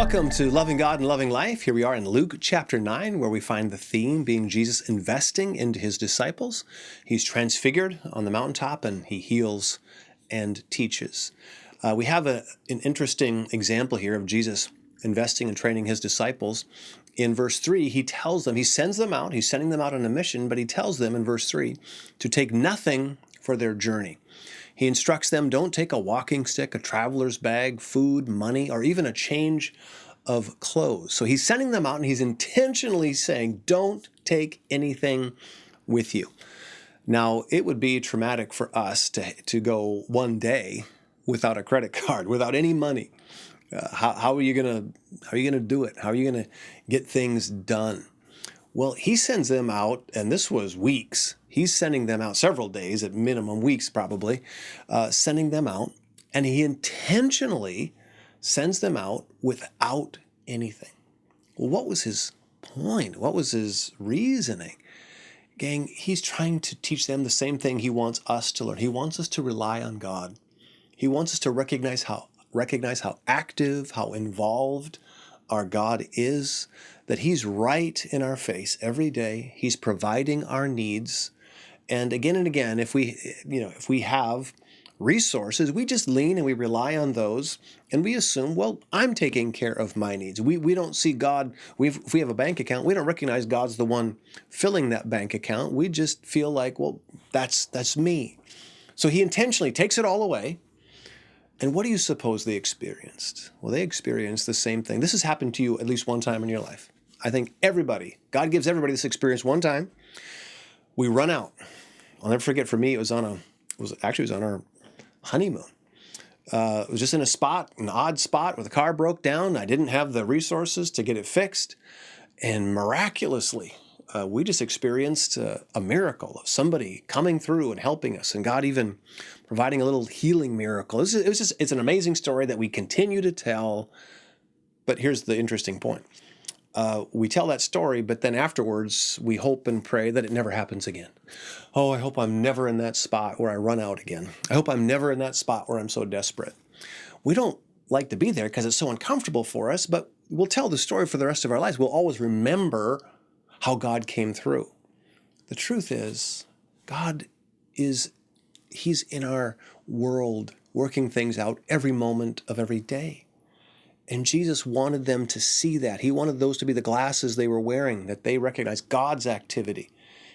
Welcome to Loving God and Loving Life. Here we are in Luke chapter 9, where we find the theme being Jesus investing into his disciples. He's transfigured on the mountaintop and he heals and teaches. We have an interesting example here of Jesus investing and training his disciples. In verse 3, he tells them, he sends them out, he's sending them out on a mission, but he tells them in verse 3 to take nothing for their journey. He instructs them, don't take a walking stick, a traveler's bag, food, money, or even a change of clothes. So he's sending them out and he's intentionally saying, don't take anything with you. Now, it would be traumatic for us to go one day without a credit card, without any money. How are you gonna do it? How are you gonna get things done? Well, he sends them out, and this was weeks. He's sending them out several days, at minimum, weeks probably, sending them out, and he intentionally sends them out without anything. Well, what was his point? What was his reasoning? Gang, he's trying to teach them the same thing he wants us to learn. He wants us to rely on God. He wants us to recognize how active, how involved our God is, that he's right in our face every day. He's providing our needs. And again, if we have resources, we just lean and we rely on those and we assume, well, I'm taking care of my needs. We don't see God. If we have a bank account, we don't recognize God's the one filling that bank account. We just feel like, well, that's me. So he intentionally takes it all away. And what do you suppose they experienced? Well, they experienced the same thing. This has happened to you at least one time in your life. I think God gives everybody this experience one time. We run out. I'll never forget, for me, it was on our honeymoon. It was just in an odd spot where the car broke down. I didn't have the resources to get it fixed. And miraculously, we just experienced a miracle of somebody coming through and helping us, and God even providing a little healing miracle. It's an amazing story that we continue to tell. But here's the interesting point. We tell that story, but then afterwards we hope and pray that it never happens again. Oh, I hope I'm never in that spot where I run out again. I hope I'm never in that spot where I'm so desperate. We don't like to be there because it's so uncomfortable for us, but we'll tell the story for the rest of our lives. We'll always remember how God came through. The truth is, he's in our world working things out every moment of every day. And Jesus wanted them to see that. He wanted those to be the glasses they were wearing, that they recognized God's activity.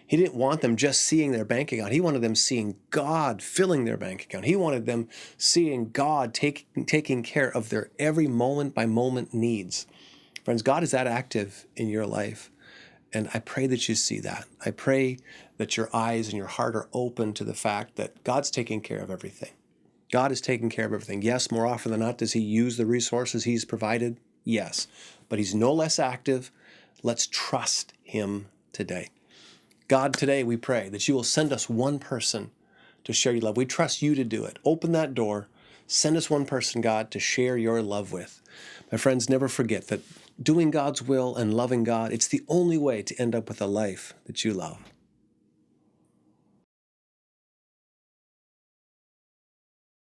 He didn't want them just seeing their bank account. He wanted them seeing God filling their bank account. He wanted them seeing God taking care of their every moment by moment needs. Friends, God is that active in your life. And I pray that you see that. I pray that your eyes and your heart are open to the fact that God's taking care of everything. God is taking care of everything. Yes, more often than not, does he use the resources he's provided? Yes, but he's no less active. Let's trust him today. God, today we pray that you will send us one person to share your love. We trust you to do it. Open that door. Send us one person, God, to share your love with. My friends, never forget that doing God's will and loving God, it's the only way to end up with a life that you love.